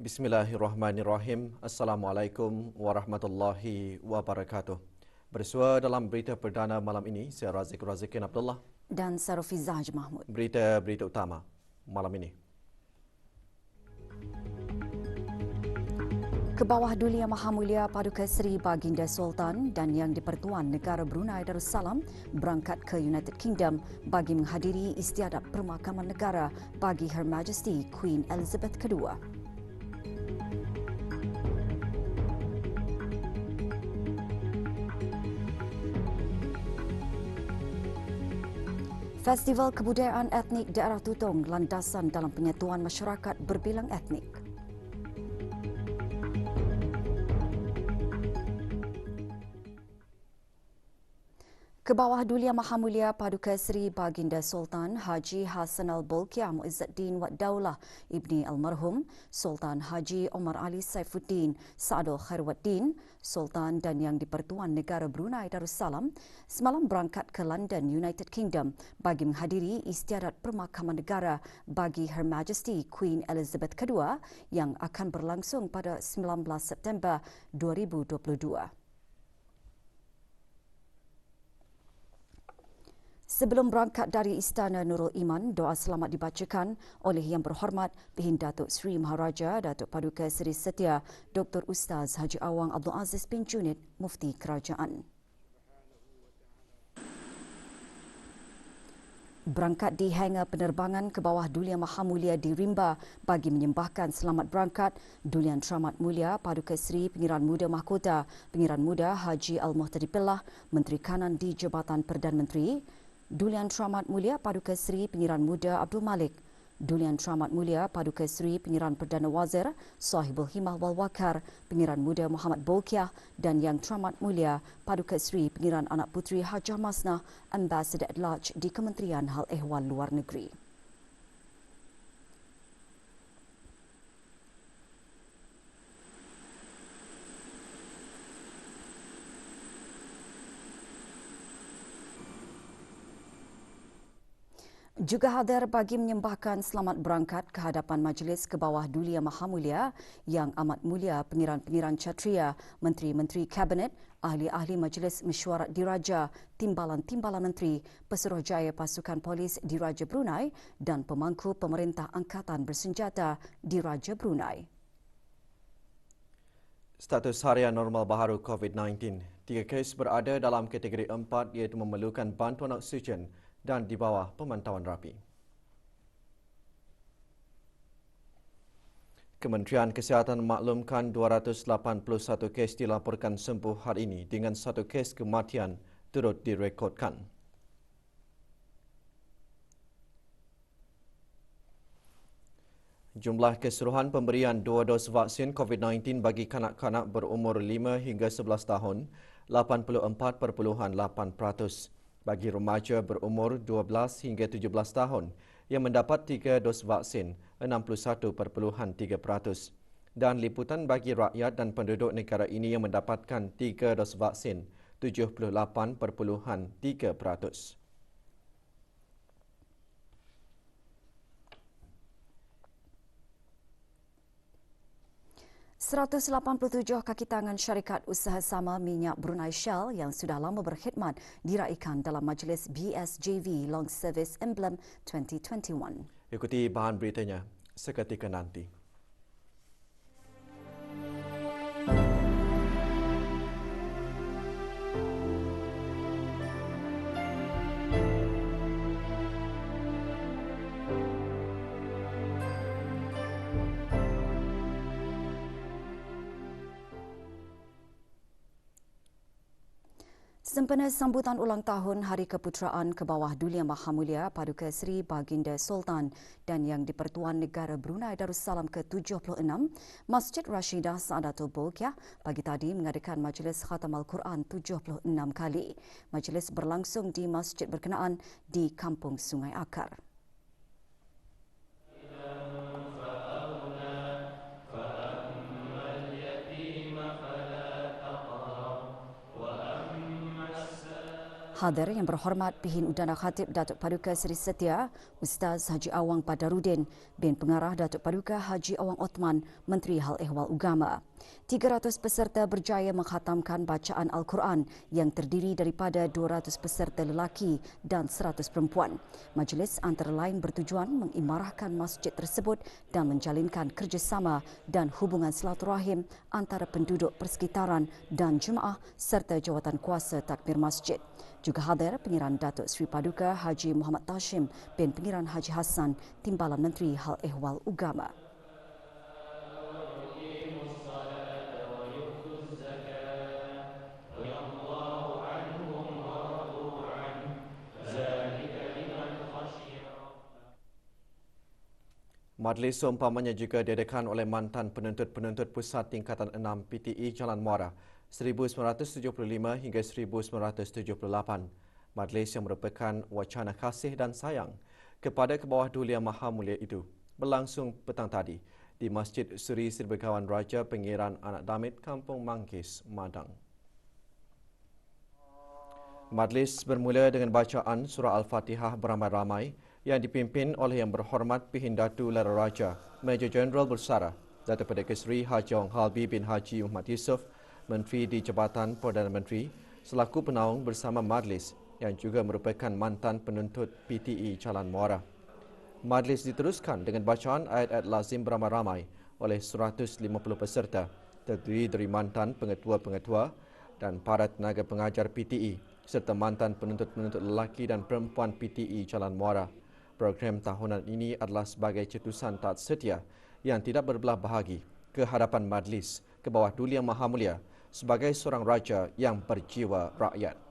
Bismillahirrahmanirrahim. Assalamualaikum warahmatullahi wabarakatuh. Bersua dalam berita perdana malam ini, saya Razikin Abdullah dan Sarofi Zahj Mahmud. Berita utama malam ini. Kebawah Duli Yang Maha Mulia Paduka Seri Baginda Sultan dan Yang di-Pertuan Negara Brunei Darussalam berangkat ke United Kingdom bagi menghadiri istiadat permakaman negara bagi Her Majesty Queen Elizabeth II. Festival Kebudayaan Etnik Daerah Tutong landasan dalam penyatuan masyarakat berbilang etnik. Kebawah Duli Yang Maha Mulia Paduka Seri Baginda Sultan Haji Hassan Al-Bolkiah Muizzuddin Wad Daulah Ibni Almarhum Sultan Haji Omar Ali Saifuddin Sa'adul Khairuddin Sultan dan Yang di-Pertuan Negara Brunei Darussalam semalam berangkat ke London, United Kingdom bagi menghadiri istiadat permakaman negara bagi Her Majesty Queen Elizabeth II yang akan berlangsung pada 19 September 2022. Sebelum berangkat dari Istana Nurul Iman, doa selamat dibacakan oleh Yang Berhormat Pehin Datuk Seri Maharaja Datuk Paduka Seri Setia Dr. Ustaz Haji Awang Abdul Aziz bin Junid, Mufti Kerajaan. Berangkat di hangar penerbangan Kebawah Duli Yang Maha Mulia di Rimba bagi menyembahkan selamat berangkat Duli Yang Teramat Mulia Paduka Seri Pengiran Muda Mahkota Pengiran Muda Haji Al-Muhtadi Billah Menteri Kanan di Jabatan Perdana Menteri, Duli Yang Teramat Mulia Paduka Seri Pengiran Muda Abdul Malik, Duli Yang Teramat Mulia Paduka Seri Pengiran Perdana Wazir Sahibul Himmah wal Waqar Pengiran Muda Muhammad Bolkiah dan Yang Teramat Mulia Paduka Seri Pengiran Anak Puteri Hajah Masnah Ambassador at Large di Kementerian Hal Ehwal Luar Negeri. Juga hadir bagi menyembahkan selamat berangkat ke hadapan Majlis Kebawah Duli Yang Maha Mulia Yang Amat Mulia Pengiran-Pengiran Kshatriya, Menteri-Menteri Kabinet, Ahli-Ahli Majlis Mesyuarat Diraja, Timbalan-Timbalan Menteri, Pesuruhjaya Pasukan Polis Diraja Brunei dan pemangku Pemerintah Angkatan Bersenjata Diraja Brunei. Status harian normal baharu COVID-19. 3 kes berada dalam kategori 4 iaitu memerlukan bantuan oksigen dan di bawah pemantauan rapi. Kementerian Kesihatan maklumkan 281 kes dilaporkan sembuh hari ini dengan 1 kes kematian turut direkodkan. Jumlah keseluruhan pemberian 2 dos vaksin COVID-19 bagi kanak-kanak berumur 5 hingga 11 tahun 84.8%. Bagi remaja berumur 12 hingga 17 tahun yang mendapat 3 dos vaksin 61.3%. Dan liputan bagi rakyat dan penduduk negara ini yang mendapatkan 3 dos vaksin 78.3%. 187 kaki tangan syarikat usaha sama minyak Brunei Shell yang sudah lama berkhidmat diraikan dalam Majlis BSJV Long Service Emblem 2021. Ikuti bahan beritanya seketika nanti. Sempena sambutan ulang tahun Hari Keputeraan Kebawah Duli Yang Maha Mulia Paduka Seri Baginda Sultan dan Yang di-Pertuan Negara Brunei Darussalam ke-76, Masjid Rashidah Saadatul Bolkiah pagi tadi mengadakan Majlis Khatam Al-Quran 76 kali. Majlis berlangsung di masjid berkenaan di Kampung Sungai Akar. Hadir yang berhormat Pihin Udana Khatib Datuk Paduka Seri Setia, Ustaz Haji Awang Badarudin, bin Pengarah Datuk Paduka Haji Awang Othman, Menteri Hal Ehwal Ugama. 300 peserta berjaya mengkhatamkan bacaan Al-Quran yang terdiri daripada 200 peserta lelaki dan 100 perempuan. Majlis antara lain bertujuan mengimarahkan masjid tersebut dan menjalinkan kerjasama dan hubungan silaturahim antara penduduk persekitaran dan jemaah serta jawatan kuasa takmir masjid. Juga hadir Pengiran Datuk Seri Paduka Haji Muhammad Tashim bin Pengiran Haji Hassan, Timbalan Menteri Hal Ehwal Ugama. Majlis seumpamanya juga diadakan oleh mantan penuntut-penuntut Pusat Tingkatan 6 PTE Jalan Muara 1975 hingga 1978. Majlis yang merupakan wacana kasih dan sayang kepada ke bawah Duli Yang Maha Mulia itu berlangsung petang tadi di Masjid Suri Sri Begawan Raja Pengiran Anak Damit, Kampung Mangkis, Madang. Majlis bermula dengan bacaan surah Al-Fatihah beramai-ramai yang dipimpin oleh Yang Berhormat Pihin Datu Lara Raja, Major Jeneral Bersara, Datuk Paduka Seri Haji Awang Halbi bin Haji Muhammad Yusof, Menteri di Jabatan Perdana Menteri, selaku penaung bersama Majlis yang juga merupakan mantan penuntut PTE Jalan Muara. Majlis diteruskan dengan bacaan ayat-ayat lazim beramai-ramai oleh 150 peserta, terdiri dari mantan pengetua-pengetua dan para tenaga pengajar PTE serta mantan penuntut-penuntut lelaki dan perempuan PTE Jalan Muara. Program tahunan ini adalah sebagai cetusan taat setia yang tidak berbelah bahagi ke hadapan Majlis ke bawah Duli Yang Maha Mulia sebagai seorang raja yang berjiwa rakyat.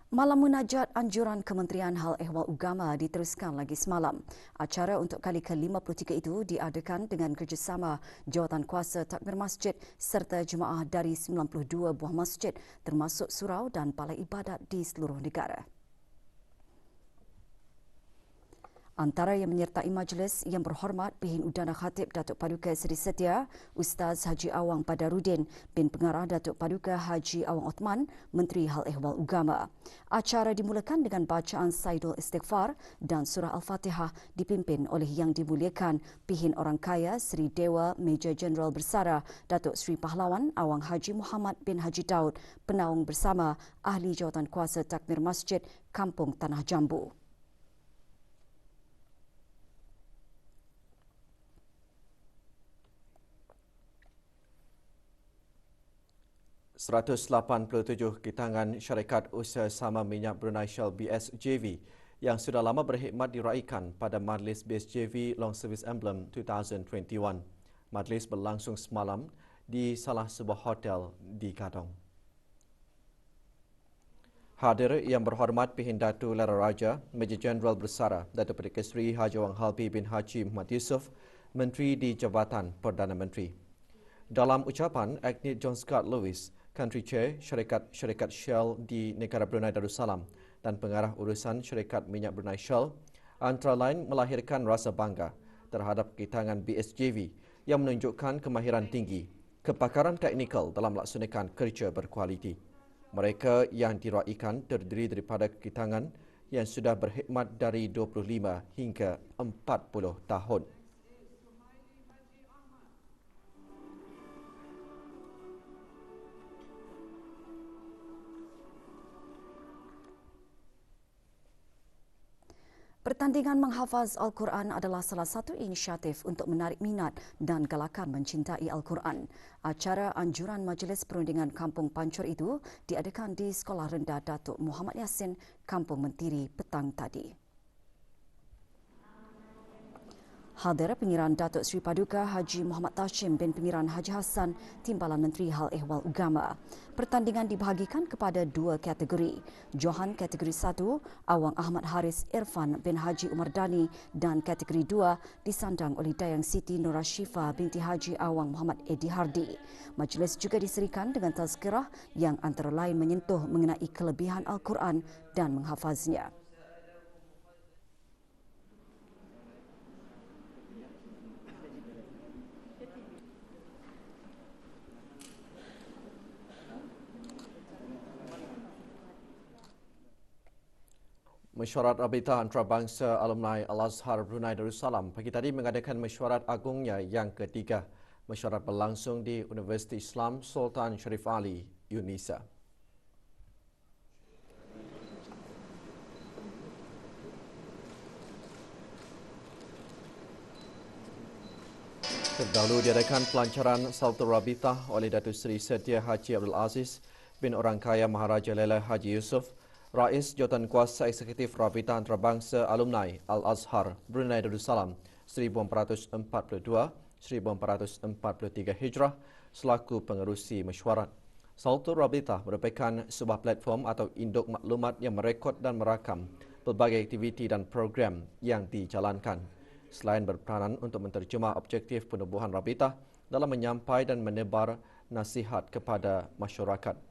Malam munajat anjuran Kementerian Hal Ehwal Ugama diteruskan lagi semalam. Acara untuk kali ke-53 itu diadakan dengan kerjasama Jawatan Kuasa Takmir Masjid serta jemaah dari 92 buah masjid termasuk surau dan balai ibadat di seluruh negara. Antara yang menyertai majlis Yang Berhormat Pihin Udana Khatib Datuk Paduka Seri Setia, Ustaz Haji Awang Badarudin bin Pengarah Datuk Paduka Haji Awang Othman, Menteri Hal Ehwal Ugama. Acara dimulakan dengan bacaan Saidul Istighfar dan surah Al-Fatihah dipimpin oleh Yang Dimuliakan Pihin Orang Kaya Seri Dewa Major Jeneral Bersara Datuk Seri Pahlawan Awang Haji Muhammad bin Haji Daud, penaung bersama Ahli Jawatan Kuasa Takmir Masjid Kampung Tanah Jambu. 187 kitangan syarikat usaha sama minyak Brunei Shell BSJV yang sudah lama berkhidmat diraikan pada Majlis BSJV Long Service Emblem 2021. Majlis berlangsung semalam di salah sebuah hotel di Gadong. Hadir Yang Berhormat Pihin Datu Lara Raja, Major Jeneral Bersara, Datuk Paduka Seri Haji Awang Halbi bin Haji Muhammad Yusof, Menteri di Jabatan Perdana Menteri. Dalam ucapan, Agni John Scott Lewis, Country Chair Syarikat Shell di negara Brunei Darussalam dan pengarah urusan Syarikat Minyak Brunei Shell, antara lain melahirkan rasa bangga terhadap kitangan BSJV yang menunjukkan kemahiran tinggi, kepakaran teknikal dalam melaksanakan kerja berkualiti. Mereka yang diraikan terdiri daripada kitangan yang sudah berkhidmat dari 25 hingga 40 tahun. Pertandingan menghafaz Al-Quran adalah salah satu inisiatif untuk menarik minat dan galakan mencintai Al-Quran. Acara anjuran Majlis Perundingan Kampung Pancur itu diadakan di Sekolah Rendah Datuk Muhammad Yassin, Kampung Mentiri petang tadi. Hadir Pengiran Datuk Seri Paduka Haji Muhammad Tashim bin Pengiran Haji Hassan, Timbalan Menteri Hal Ehwal Ugama. Pertandingan dibahagikan kepada dua kategori. Johan kategori 1, Awang Ahmad Haris Irfan bin Haji Umar Dani, dan kategori 2 disandang oleh Dayang Siti Nurah Syifa binti Haji Awang Muhammad Edi Hardi. Majlis juga diserikan dengan tazkirah yang antara lain menyentuh mengenai kelebihan Al-Quran dan menghafaznya. Mesyuarat Rabitah Antarabangsa Alumni Al-Azhar Brunei Darussalam pagi tadi mengadakan mesyuarat agungnya yang ketiga. Mesyuarat berlangsung di Universiti Islam Sultan Sharif Ali, UNISA. Terdahulu diadakan pelancaran Saltul Rabitah oleh Datuk Seri Setia Haji Abdul Aziz bin Orang Kaya Maharaja Lela Haji Yusof, Rais Jawatankuasa Eksekutif Rabitah Antarabangsa Alumni Al-Azhar Brunei Darussalam 1442-1443 Hijrah selaku pengerusi mesyuarat. Saltul Rabitah merupakan sebuah platform atau induk maklumat yang merekod dan merakam pelbagai aktiviti dan program yang dijalankan. Selain berperanan untuk menterjemah objektif penubuhan Rabitah dalam menyampai dan menebar nasihat kepada masyarakat.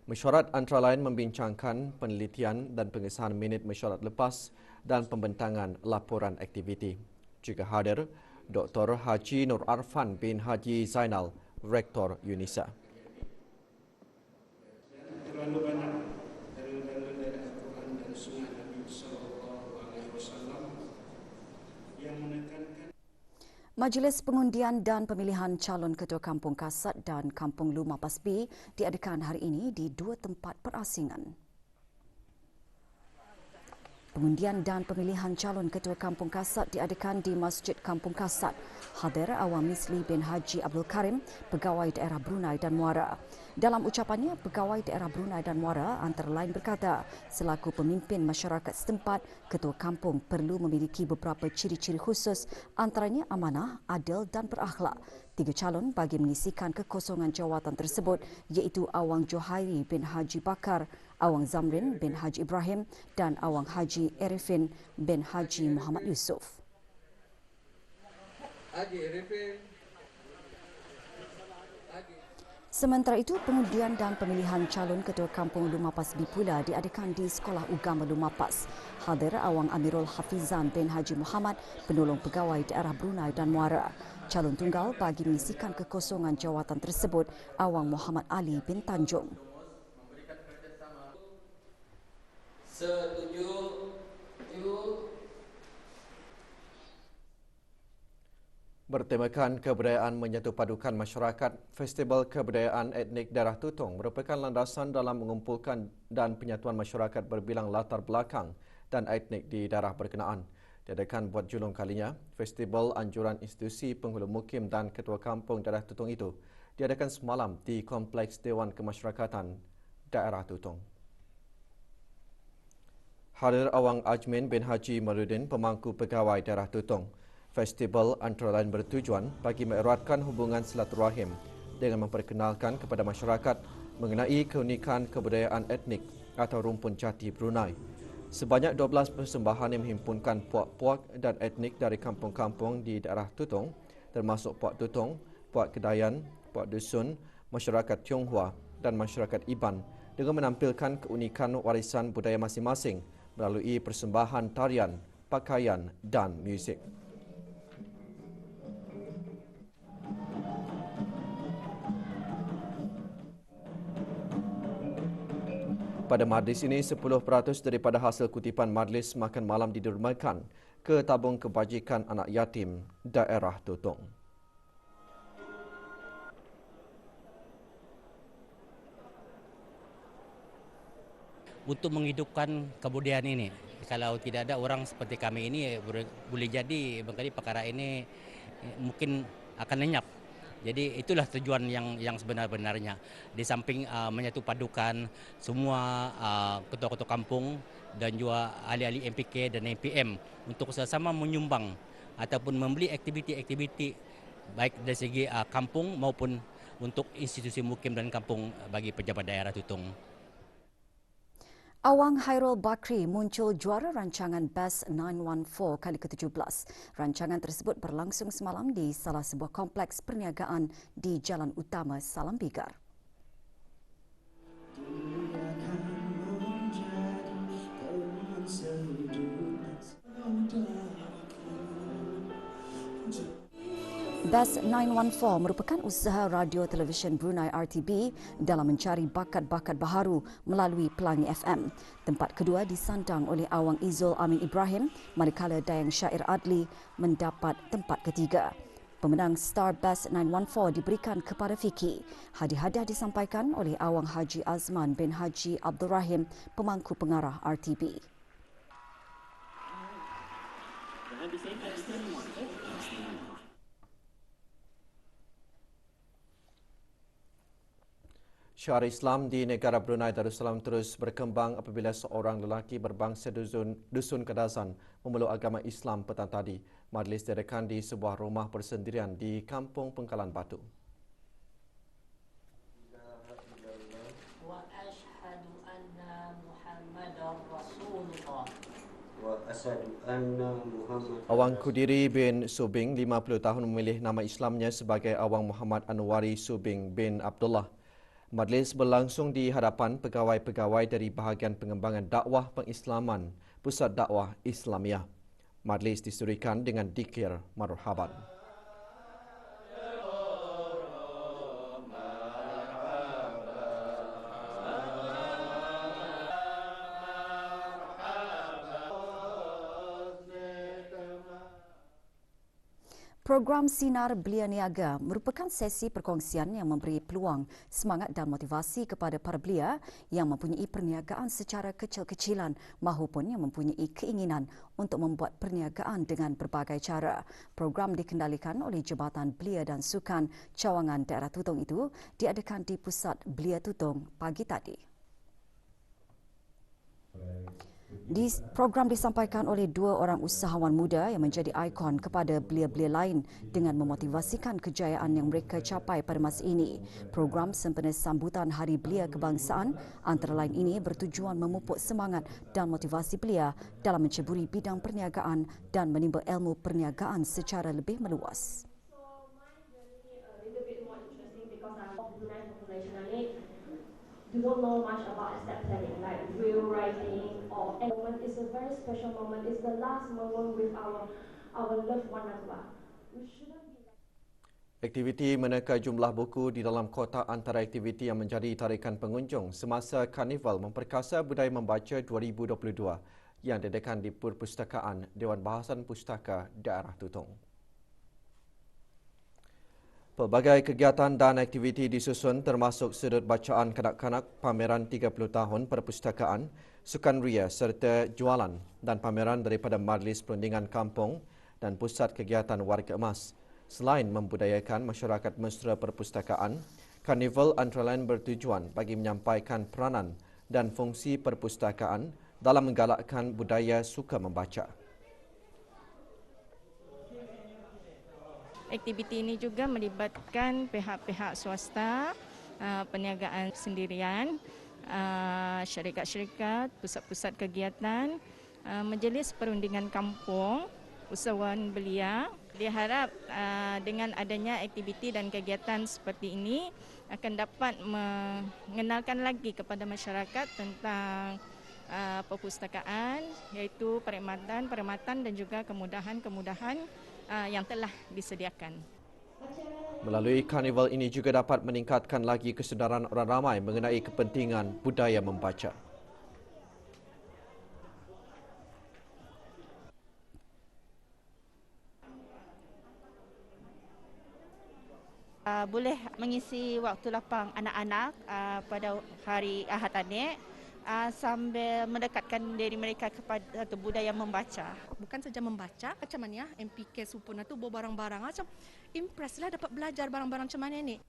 Mesyuarat antara lain membincangkan penelitian dan pengesahan minit mesyuarat lepas dan pembentangan laporan aktiviti. Juga hadir Dr. Haji Nur Arfan bin Haji Zainal, Rektor UNISA. Terlalu banyak dalil-dalil dari Al-Quran dan Sunnah Nabi Sallallahu Alaihi Wasallam yang menekankan. Majlis pengundian dan pemilihan calon ketua Kampung Kasat dan Kampung Lumah Pasbi diadakan hari ini di dua tempat perasingan. Pengundian dan pemilihan calon ketua Kampung Kasat diadakan di Masjid Kampung Kasat. Hadir Awam Misli bin Haji Abdul Karim, Pegawai Daerah Brunei dan Muara. Dalam ucapannya, Pegawai Daerah Brunei dan Muara antara lain berkata, selaku pemimpin masyarakat setempat, ketua kampung perlu memiliki beberapa ciri-ciri khusus, antaranya amanah, adil dan berakhlak. 3 calon bagi mengisikan kekosongan jawatan tersebut iaitu Awang Johairi bin Haji Bakar, Awang Zamrin bin Haji Ibrahim dan Awang Haji Erifin bin Haji Muhammad Yusof. Sementara itu, pengundian dan pemilihan calon ketua Kampung Lumah Pasbi pula diadakan di Sekolah Ugama Lumah Pas. Hadir Awang Amirul Hafizan bin Haji Muhammad, penolong pegawai daerah Brunei dan Muara. Calon tunggal bagi mengisikan kekosongan jawatan tersebut, Awang Muhammad Ali bin Tanjung. Bertemakan kebudayaan menyatupadukan masyarakat, Festival Kebudayaan Etnik Daerah Tutong merupakan landasan dalam mengumpulkan dan penyatuan masyarakat berbilang latar belakang dan etnik di daerah berkenaan. Diadakan buat julung kalinya, Festival Anjuran Institusi Penghulu Mukim dan Ketua Kampung Daerah Tutong itu diadakan semalam di Kompleks Dewan Kemasyarakatan Daerah Tutong. Hadir Awang Ajmin bin Haji Marudin, pemangku pegawai daerah Tutong. Festival antara lain bertujuan bagi mengeratkan hubungan silaturahim dengan memperkenalkan kepada masyarakat mengenai keunikan kebudayaan etnik atau rumpun jati Brunei. Sebanyak 12 persembahan yang menghimpunkan puak-puak dan etnik dari kampung-kampung di daerah Tutong, termasuk puak Tutong, puak Kedayan, puak Dusun, masyarakat Tionghoa dan masyarakat Iban dengan menampilkan keunikan warisan budaya masing-masing melalui persembahan tarian, pakaian dan muzik. Pada majlis ini, 10% daripada hasil kutipan majlis makan malam didermakan ke tabung kebajikan anak yatim daerah Tutong. Untuk menghidupkan kebudayaan ini, kalau tidak ada orang seperti kami ini, boleh jadi barangkali perkara ini mungkin akan lenyap. Jadi itulah tujuan yang sebenar-benarnya. Di samping menyatupadukan semua ketua-ketua kampung dan juga ahli-ahli MPK dan MPM untuk sama-sama menyumbang ataupun membeli aktiviti-aktiviti baik dari segi kampung maupun untuk institusi mukim dan kampung bagi pejabat daerah Tutong. Awang Hairul Bakri muncul juara rancangan Best 914 kali ke-17. Rancangan tersebut berlangsung semalam di salah sebuah kompleks perniagaan di Jalan Utama Salam Bigar. Best 914 merupakan usaha radio televisyen Brunei RTB dalam mencari bakat-bakat baharu melalui Pelangi FM. Tempat kedua disandang oleh Awang Izul Amin Ibrahim, manakala Dayang Syair Adli mendapat tempat ketiga. Pemenang Star Best 914 diberikan kepada Fiki. Hadiah-hadiah disampaikan oleh Awang Haji Azman bin Haji Abdul Rahim, pemangku pengarah RTB. Syiar Islam di negara Brunei Darussalam terus berkembang apabila seorang lelaki berbangsa Dusun Kedasan memeluk agama Islam petang tadi. Majlis diadakan di sebuah rumah persendirian di Kampung Pengkalan Batu. Awang Kudiri bin Subing, 50 tahun, memilih nama Islamnya sebagai Awang Muhammad Anwari Subing bin Abdullah. Majlis berlangsung di hadapan pegawai-pegawai dari bahagian pengembangan dakwah pengislaman Pusat Dakwah Islamiah. Majlis disurikan dengan dikir marhaban. Program Sinar Belia Niaga merupakan sesi perkongsian yang memberi peluang, semangat dan motivasi kepada para belia yang mempunyai perniagaan secara kecil-kecilan mahupun yang mempunyai keinginan untuk membuat perniagaan dengan berbagai cara. Program dikendalikan oleh Jabatan Belia dan Sukan Cawangan Daerah Tutong itu diadakan di Pusat Belia Tutong pagi tadi. Program disampaikan oleh dua orang usahawan muda yang menjadi ikon kepada belia-belia lain dengan memotivasikan kejayaan yang mereka capai pada masa ini. Program sempena sambutan Hari Belia Kebangsaan antara lain ini bertujuan memupuk semangat dan motivasi belia dalam menceburi bidang perniagaan dan menimba ilmu perniagaan secara lebih meluas. Don't know much about estate planning, like will writing or any moment. It's a very special moment. It's the last moment with our loved one as well. We shouldn't be like... Aktiviti meneka jumlah buku di dalam kotak antara aktiviti yang menjadi tarikan pengunjung semasa Karnival Memperkasa Budaya Membaca 2022 yang diadakan di Perpustakaan Dewan Bahasan Pustaka Daerah Tutong. Pelbagai kegiatan dan aktiviti disusun termasuk sudut bacaan kanak-kanak, pameran 30 tahun perpustakaan, sukan ria serta jualan dan pameran daripada Majlis Perundingan Kampung dan Pusat Kegiatan Warga Emas. Selain membudayakan masyarakat mesra perpustakaan, Karnival antara lain bertujuan bagi menyampaikan peranan dan fungsi perpustakaan dalam menggalakkan budaya suka membaca. Aktiviti ini juga melibatkan pihak-pihak swasta, perniagaan sendirian, syarikat-syarikat, pusat-pusat kegiatan, Majlis Perundingan Kampung, usahawan belia. Diharap dengan adanya aktiviti dan kegiatan seperti ini akan dapat mengenalkan lagi kepada masyarakat tentang perpustakaan, iaitu perkhidmatan dan juga kemudahan-kemudahan yang telah disediakan. Melalui karnival ini juga dapat meningkatkan lagi kesedaran orang ramai mengenai kepentingan budaya membaca. Boleh mengisi waktu lapang anak-anak pada hari Ahad ini sambil mendekatkan diri mereka kepada budaya membaca. Bukan saja membaca, macam mana ya, MPK Supuna tu bawa barang-barang, macam impress lah dapat belajar barang-barang macam mana ni.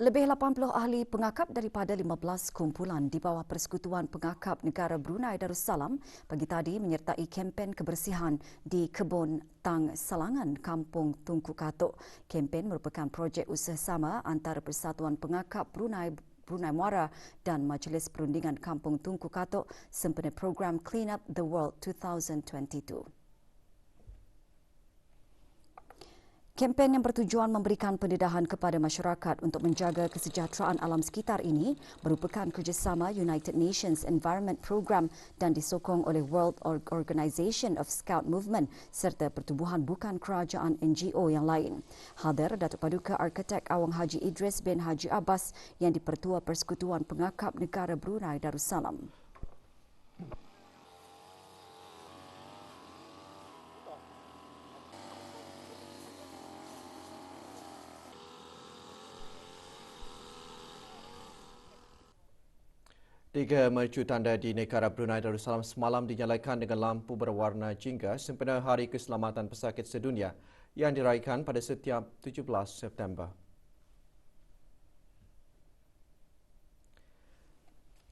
Lebih 80 ahli pengakap daripada 15 kumpulan di bawah Persekutuan Pengakap Negara Brunei Darussalam pagi tadi menyertai kempen kebersihan di Kebun Tang Salangan, Kampung Tunku Katok. Kempen merupakan projek usaha sama antara Persatuan Pengakap Brunei Muara dan Majlis Perundingan Kampung Tunku Katok sempena program Clean Up the World 2022. Kempen yang bertujuan memberikan pendedahan kepada masyarakat untuk menjaga kesejahteraan alam sekitar ini merupakan kerjasama United Nations Environment Program dan disokong oleh World Organization of Scout Movement serta pertubuhan bukan kerajaan NGO yang lain. Hadir Datuk Paduka Arkitek Awang Haji Idris bin Haji Abbas yang dipertua Persekutuan Pengakap Negara Brunei Darussalam. Tiga mercu tanda di negara Brunei Darussalam semalam dinyalakan dengan lampu berwarna jingga sempena Hari Keselamatan Pesakit Sedunia yang diraihkan pada setiap 17 September.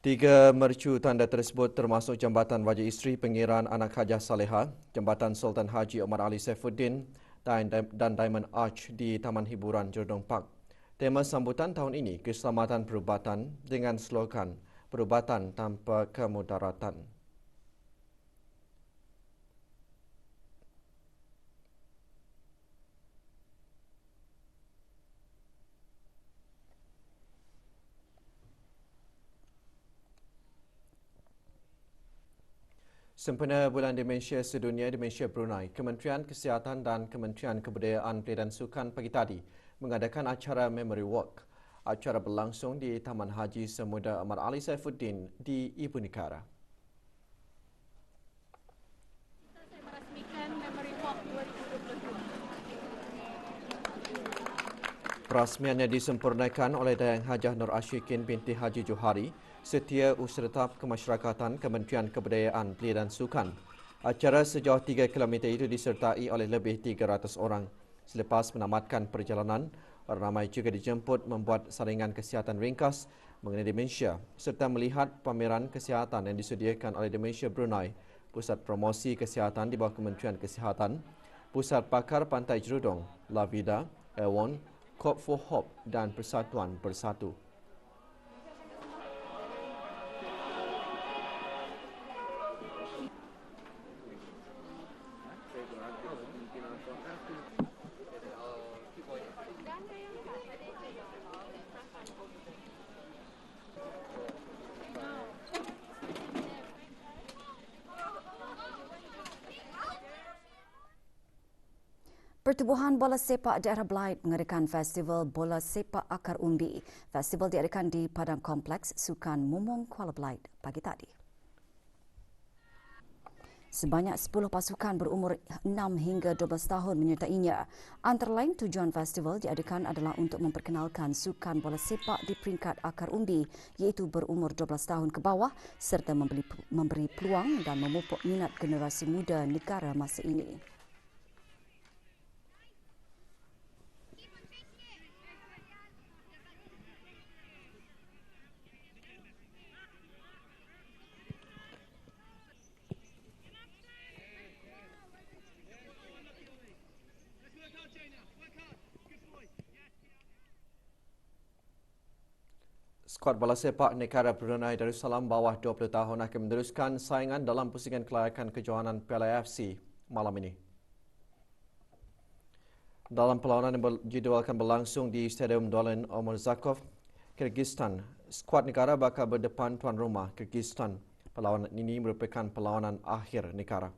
Tiga mercu tanda tersebut termasuk Jambatan Wajah Isteri Pengiran Anak Hajah Saleha, Jambatan Sultan Haji Omar Ali Saifuddin dan Diamond Arch di Taman Hiburan Jerdong Park. Tema sambutan tahun ini, Keselamatan Perubatan dengan slogan Perubatan tanpa kemudaratan. Sempena Bulan Demensia Sedunia Demensia Brunei, Kementerian Kesihatan dan Kementerian Kebudayaan Belia dan Sukan pagi tadi mengadakan acara Memory Walk. Acara berlangsung di Taman Haji Semuda Omar Ali Saifuddin di Ibu Negara. Saya merasmikan Memory Walk 2022. Perasmiannya disempurnakan oleh Dayang Hajah Nur Ashikin binti Haji Johari, Setiausaha Kemasyarakatan Kementerian Kebudayaan Belia dan Sukan. Acara sejauh 3 km itu disertai oleh lebih 300 orang. Selepas menamatkan perjalanan, orang ramai juga dijemput membuat saringan kesihatan ringkas mengenai demensia serta melihat pameran kesihatan yang disediakan oleh Demensia Brunei, Pusat Promosi Kesihatan di bawah Kementerian Kesihatan, Pusat Pakar Pantai Jerudong, La Vida, Ewon, Corp for Hope dan Persatuan Bersatu. Pertubuhan Bola Sepak Daerah Belait mengadakan Festival Bola Sepak Akar Umbi. Festival diadakan di Padang Kompleks Sukan Mumung, Kuala Belait pagi tadi. Sebanyak 10 pasukan berumur 6 hingga 12 tahun menyertainya. Antara lain tujuan festival diadakan adalah untuk memperkenalkan sukan bola sepak di peringkat akar umbi iaitu berumur 12 tahun ke bawah serta memberi peluang dan memupuk minat generasi muda negara masa ini. Skuad bola sepak negara Brunei Darussalam bawah 20 tahun akan meneruskan saingan dalam pusingan kelayakan kejohanan Piala AFC malam ini. Dalam perlawanan yang dijadualkan berlangsung di Stadium Dolan Omar Zakov, Kyrgyzstan, skuad negara bakal berdepan tuan rumah Kyrgyzstan. Perlawanan ini merupakan perlawanan akhir negara.